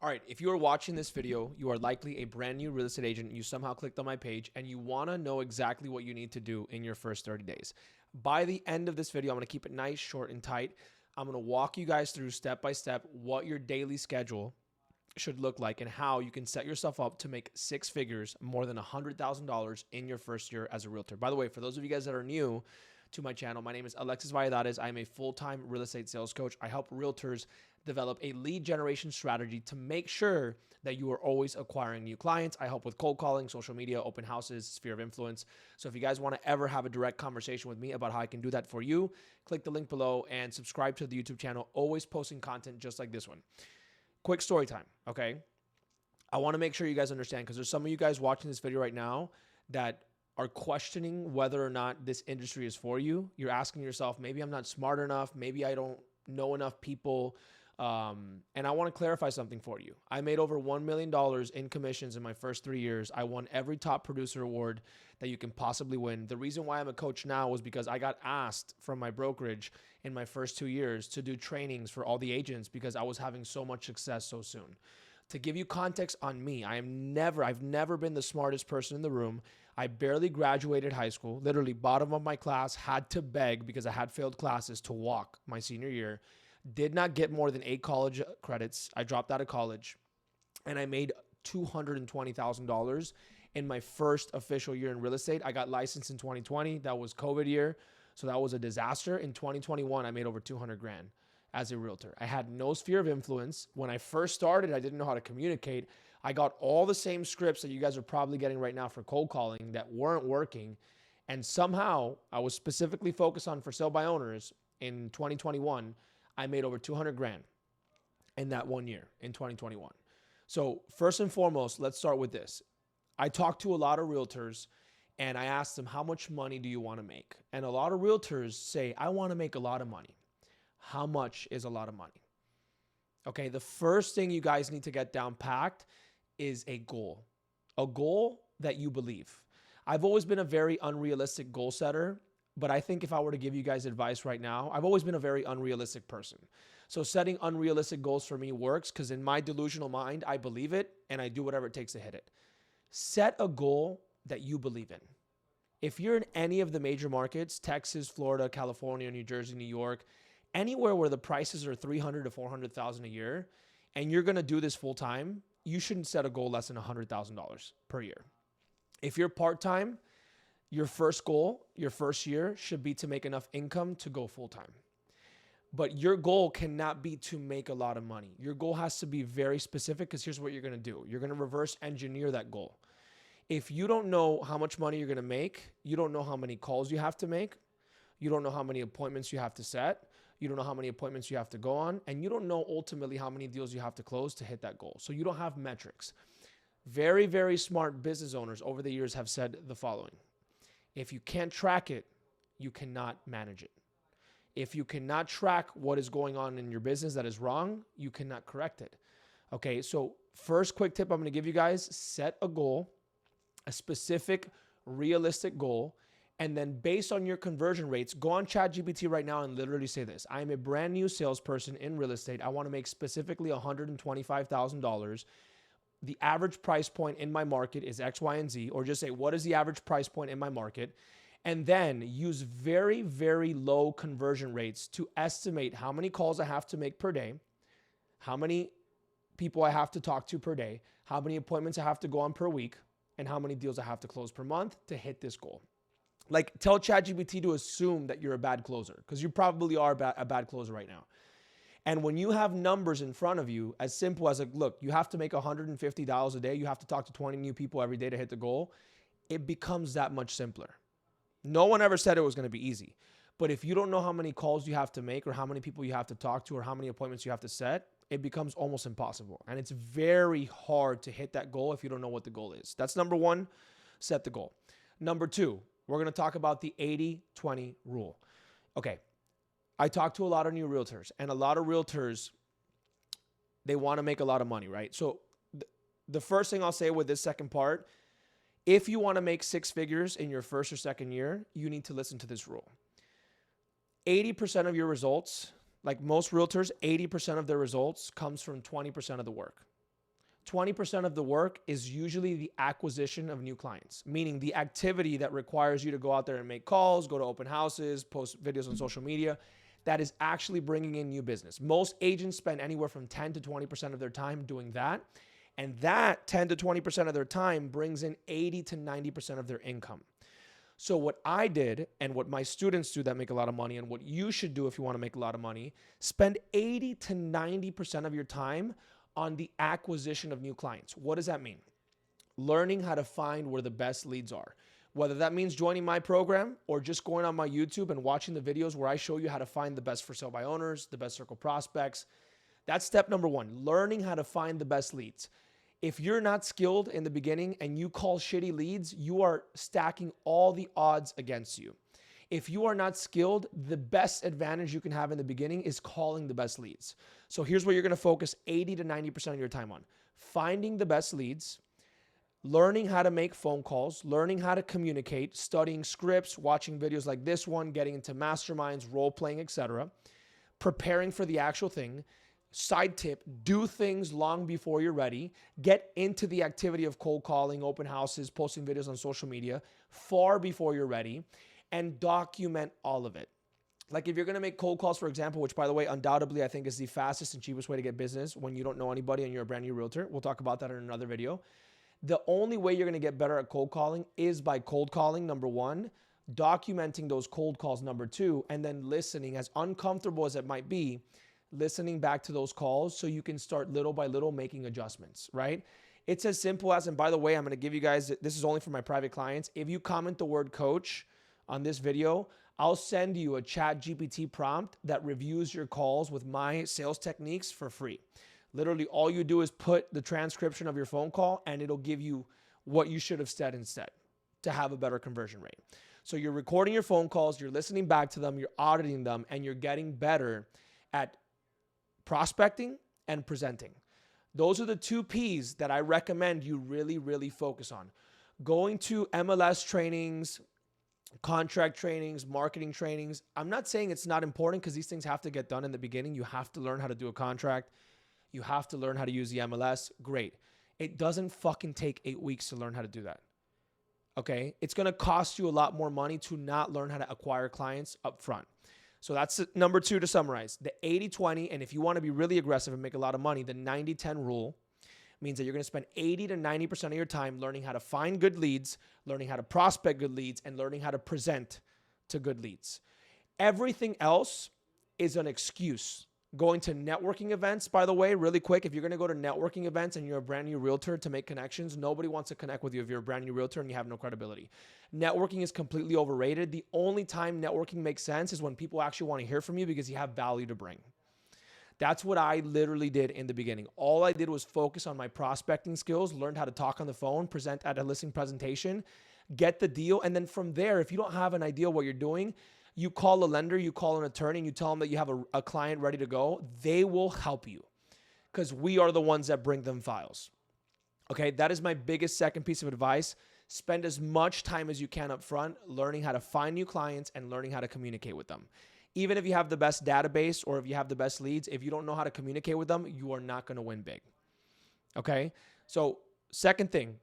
All right, if you are watching this video, you are likely a brand new real estate agent. You somehow clicked on my page and you want to know exactly what you need to do in your first 30 days. By the end of this video, I'm going to keep it nice, short, and tight. I'm going to walk you guys through step by step what your daily schedule should look like and how you can set yourself up to make six figures, more than $100,000 in your first year as a realtor. By the way, for those of you guys that are new to my channel, my name is Alexis Valladares. I'm a full-time real estate sales coach. I help realtors develop a lead generation strategy to make sure that you are always acquiring new clients. I help with cold calling, social media, open houses, sphere of influence. So if you guys want to ever have a direct conversation with me about how I can do that for you, click the link below and subscribe to the YouTube channel. Always posting content just like this one. Quick story time, okay? I want to make sure you guys understand, because there's some of you guys watching this video right now that are questioning whether or not this industry is for you. You're asking yourself, maybe I'm not smart enough, maybe I don't know enough people. And I want to clarify something for you. I made over $1 million in commissions in my first 3 years. I won every top producer award that you can possibly win. The reason why I'm a coach now was because I got asked from my brokerage in my first 2 years to do trainings for all the agents because I was having so much success so soon. To give you context on me, I've never been the smartest person in the room. I barely graduated high school, literally bottom of my class, had to beg because I had failed classes to walk my senior year. Did not get more than 8 college credits. I dropped out of college and I made $220,000 in my first official year in real estate. I got licensed in 2020. That was COVID year. So that was a disaster. In 2021, I made over 200 grand as a realtor. I had no sphere of influence. When I first started, I didn't know how to communicate. I got all the same scripts that you guys are probably getting right now for cold calling that weren't working. And somehow I was specifically focused on for sale by owners in 2021. I made over 200 grand in that 1 year in 2021. So first and foremost, let's start with this. I talked to a lot of realtors and I asked them, how much money do you want to make? And a lot of realtors say, I want to make a lot of money. How much is a lot of money? Okay, the first thing you guys need to get down packed is a goal that you believe. I've always been a very unrealistic goal setter. But I think if I were to give you guys advice right now, I've always been a very unrealistic person. So setting unrealistic goals for me works because in my delusional mind, I believe it and I do whatever it takes to hit it. Set a goal that you believe in. If you're in any of the major markets, Texas, Florida, California, New Jersey, New York, anywhere where the prices are $300,000 to $400,000 a year, and you're going to do this full time, you shouldn't set a goal less than $100,000 per year. If you're part-time, your first goal, your first year should be to make enough income to go full-time. But your goal cannot be to make a lot of money. Your goal has to be very specific because here's what you're going to do. You're going to reverse engineer that goal. If you don't know how much money you're going to make, you don't know how many calls you have to make, you don't know how many appointments you have to set, you don't know how many appointments you have to go on, and you don't know ultimately how many deals you have to close to hit that goal. So you don't have metrics. Very, very smart business owners over the years have said the following. If you can't track it, you cannot manage it. If you cannot track what is going on in your business that is wrong, you cannot correct it. Okay, so first quick tip I'm going to give you guys, set a goal, a specific, realistic goal, and then based on your conversion rates, go on ChatGPT right now and literally say this. I am a brand new salesperson in real estate. I want to make specifically $125,000. The average price point in my market is X, Y, and Z, or just say, what is the average price point in my market? And then use very, very low conversion rates to estimate how many calls I have to make per day, how many people I have to talk to per day, how many appointments I have to go on per week, and how many deals I have to close per month to hit this goal. Like, tell ChatGPT to assume that you're a bad closer, because you probably are a bad closer right now. And when you have numbers in front of you, as simple as like, look, you have to make $150 a day, you have to talk to 20 new people every day to hit the goal, it becomes that much simpler. No one ever said it was going to be easy. But if you don't know how many calls you have to make or how many people you have to talk to or how many appointments you have to set, it becomes almost impossible. And it's very hard to hit that goal if you don't know what the goal is. That's number one, set the goal. Number two, we're going to talk about the 80-20 rule. Okay. I talk to a lot of new realtors, and a lot of realtors, they want to make a lot of money, right? So the first thing I'll say with this second part, if you want to make six figures in your first or second year, you need to listen to this rule. 80% of your results, like most realtors, 80% of their results comes from 20% of the work. 20% of the work is usually the acquisition of new clients, meaning the activity that requires you to go out there and make calls, go to open houses, post videos on social media, that is actually bringing in new business. Most agents spend anywhere from 10 to 20% of their time doing that. And that 10 to 20% of their time brings in 80 to 90% of their income. So what I did and what my students do that make a lot of money and what you should do if you want to make a lot of money, spend 80 to 90% of your time on the acquisition of new clients. What does that mean? Learning how to find where the best leads are. Whether that means joining my program or just going on my YouTube and watching the videos where I show you how to find the best for sale by owners, the best circle prospects. That's step number one, learning how to find the best leads. If you're not skilled in the beginning and you call shitty leads, you are stacking all the odds against you. If you are not skilled, the best advantage you can have in the beginning is calling the best leads. So here's where you're going to focus 80 to 90% of your time on. Finding the best leads, learning how to make phone calls, learning how to communicate, studying scripts, watching videos like this one, getting into masterminds, role playing, etc. Preparing for the actual thing. Side tip, do things long before you're ready. Get into the activity of cold calling, open houses, posting videos on social media far before you're ready, and document all of it. Like if you're going to make cold calls, for example, which by the way, undoubtedly I think is the fastest and cheapest way to get business when you don't know anybody and you're a brand new realtor. We'll talk about that in another video. The only way you're going to get better at cold calling is by cold calling, number one, documenting those cold calls, number two, and then listening, as uncomfortable as it might be, listening back to those calls so you can start little by little making adjustments, right? It's as simple as, and by the way, I'm going to give you guys, this is only for my private clients. If you comment the word coach on this video, I'll send you a ChatGPT prompt that reviews your calls with my sales techniques for free. Literally, all you do is put the transcription of your phone call and it'll give you what you should have said instead to have a better conversion rate. So you're recording your phone calls, you're listening back to them, you're auditing them, and you're getting better at prospecting and presenting. Those are the two P's that I recommend you really, really focus on. Going to MLS trainings, contract trainings, marketing trainings. I'm not saying it's not important because these things have to get done in the beginning. You have to learn how to do a contract. You have to learn how to use the MLS. Great. It doesn't fucking take 8 weeks to learn how to do that. Okay? It's going to cost you a lot more money to not learn how to acquire clients up front. So that's number two to summarize. The 80-20, and if you want to be really aggressive and make a lot of money, the 90-10 rule means that you're going to spend 80 to 90% of your time learning how to find good leads, learning how to prospect good leads, and learning how to present to good leads. Everything else is an excuse. Going to networking events, by the way, really quick, if you're going to go to networking events and you're a brand new realtor to make connections, nobody wants to connect with you if you're a brand new realtor and you have no credibility. Networking is completely overrated. The only time networking makes sense is when people actually want to hear from you because you have value to bring. That's what I literally did in the beginning. All I did was focus on my prospecting skills, learned how to talk on the phone, present at a listing presentation, get the deal. And then from there, if you don't have an idea what you're doing, you call a lender, you call an attorney, and you tell them that you have a client ready to go. They will help you because we are the ones that bring them files. Okay, that is my biggest second piece of advice. Spend as much time as you can up front learning how to find new clients and learning how to communicate with them. Even if you have the best database or if you have the best leads, if you don't know how to communicate with them, you are not going to win big. Okay, so second thing,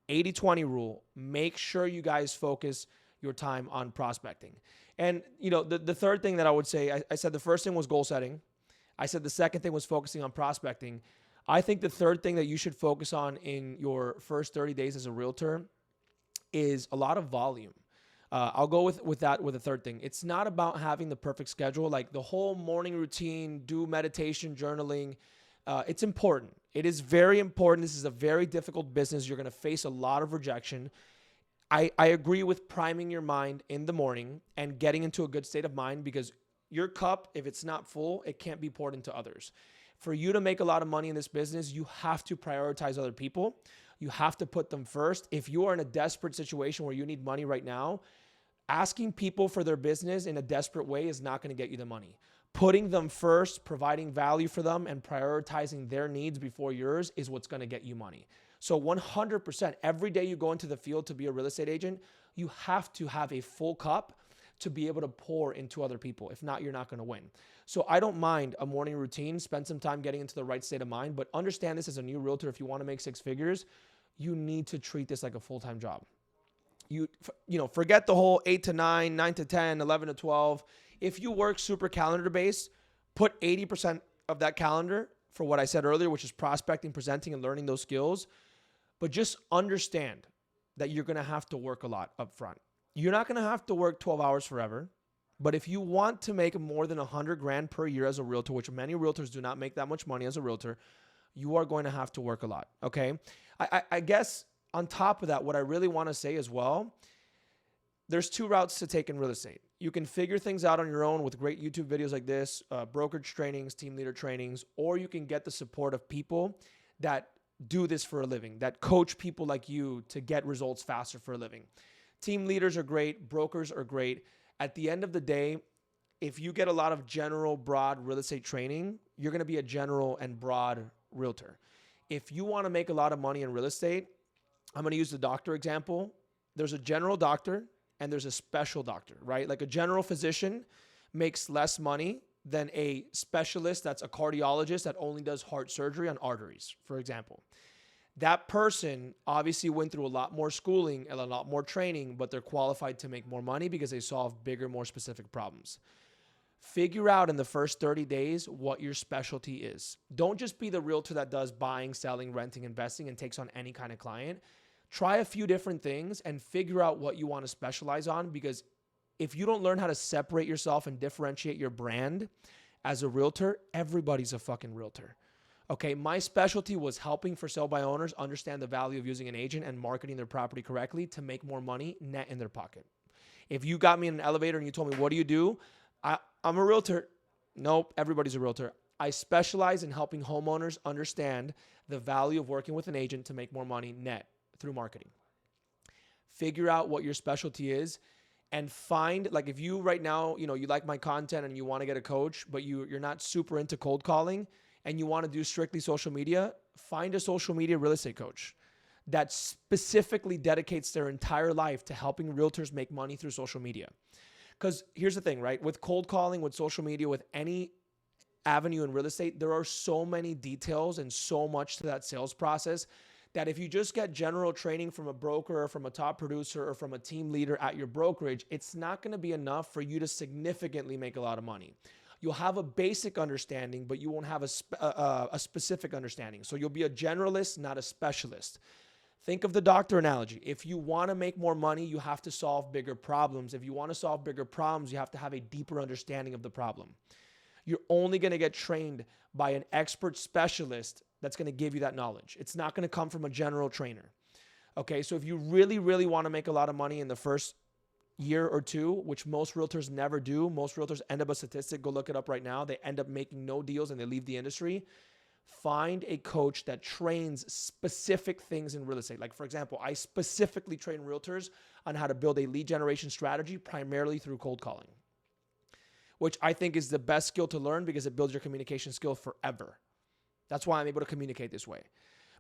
80-20 rule. Make sure you guys focus your time on prospecting. And, you know, the third thing that I would say, I said the first thing was goal setting. I said the second thing was focusing on prospecting. I think the third thing that you should focus on in your first 30 days as a realtor is a lot of volume. I'll go with that with the third thing. It's not about having the perfect schedule, like the whole morning routine, do meditation, journaling. It's important. It is very important. This is a very difficult business. You're going to face a lot of rejection. I agree with priming your mind in the morning and getting into a good state of mind because your cup, if it's not full, it can't be poured into others. For you to make a lot of money in this business, you have to prioritize other people. You have to put them first. If you are in a desperate situation where you need money right now, asking people for their business in a desperate way is not going to get you the money. Putting them first, providing value for them, and prioritizing their needs before yours is what's going to get you money. So 100%, every day you go into the field to be a real estate agent, you have to have a full cup to be able to pour into other people. If not, you're not going to win. So I don't mind a morning routine, spend some time getting into the right state of mind, but understand this as a new realtor. If you want to make 6 figures, you need to treat this like a full-time job. Forget the whole 8 to 9, 9 to 10, 11 to 12. If you work super calendar based, put 80% of that calendar for what I said earlier, which is prospecting, presenting, and learning those skills. But just understand that you're going to have to work a lot up front. You're not going to have to work 12 hours forever. But if you want to make more than $100,000 per year as a realtor, which many realtors do not make that much money as a realtor, you are going to have to work a lot. Okay. I guess on top of that, what I really want to say as well, there's 2 routes to take in real estate. You can figure things out on your own with great YouTube videos like this, brokerage trainings, team leader trainings, or you can get the support of people that do this for a living, that coach people like you to get results faster for a living. Team leaders are great. Brokers are great. At the end of the day, if you get a lot of general, broad real estate training, you're going to be a general and broad realtor. If you want to make a lot of money in real estate, I'm going to use the doctor example. There's a general doctor and there's a special doctor, right? Like a general physician makes less money than a specialist that's a cardiologist that only does heart surgery on arteries, for example. That person obviously went through a lot more schooling and a lot more training, but they're qualified to make more money because they solve bigger, more specific problems. Figure out in the first 30 days what your specialty is. Don't just be the realtor that does buying, selling, renting, investing, and takes on any kind of client. Try a few different things and figure out what you want to specialize on, because if you don't learn how to separate yourself and differentiate your brand as a realtor, everybody's a fucking realtor. Okay, my specialty was helping for sale by owners understand the value of using an agent and marketing their property correctly to make more money net in their pocket. If you got me in an elevator and you told me, what do you do? I'm a realtor. Nope, everybody's a realtor. I specialize in helping homeowners understand the value of working with an agent to make more money net through marketing. Figure out what your specialty is and find, like if you right now, you like my content and you want to get a coach, but you're not super into cold calling and you want to do strictly social media, find a social media real estate coach that specifically dedicates their entire life to helping realtors make money through social media. Because here's the thing, right? With cold calling, with social media, with any avenue in real estate, there are so many details and so much to that sales process that if you just get general training from a broker or from a top producer or from a team leader at your brokerage, it's not going to be enough for you to significantly make a lot of money. You'll have a basic understanding, but you won't have a specific understanding. So you'll be a generalist, not a specialist. Think of the doctor analogy. If you want to make more money, you have to solve bigger problems. If you want to solve bigger problems, you have to have a deeper understanding of the problem. You're only going to get trained by an expert specialist that's going to give you that knowledge. It's not going to come from a general trainer. Okay, so if you really, really want to make a lot of money in the first year or 2, which most realtors never do, most realtors end up a statistic, go look it up right now, they end up making no deals and they leave the industry. Find a coach that trains specific things in real estate. Like, for example, I specifically train realtors on how to build a lead generation strategy primarily through cold calling, which I think is the best skill to learn because it builds your communication skill forever. That's why I'm able to communicate this way.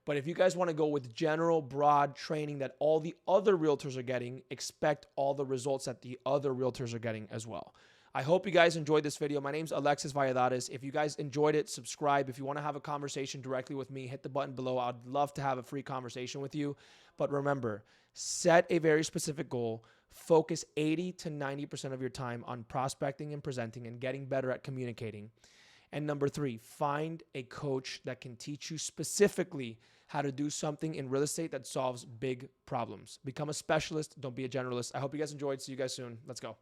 But if you guys want to go with general, broad training that all the other realtors are getting, expect all the results that the other realtors are getting as well. I hope you guys enjoyed this video. My name's Alexis Valladares. If you guys enjoyed it, subscribe. If you want to have a conversation directly with me, hit the button below. I'd love to have a free conversation with you. But remember, set a very specific goal. Focus 80 to 90% of your time on prospecting and presenting and getting better at communicating. And number 3, find a coach that can teach you specifically how to do something in real estate that solves big problems. Become a specialist. Don't be a generalist. I hope you guys enjoyed. See you guys soon. Let's go.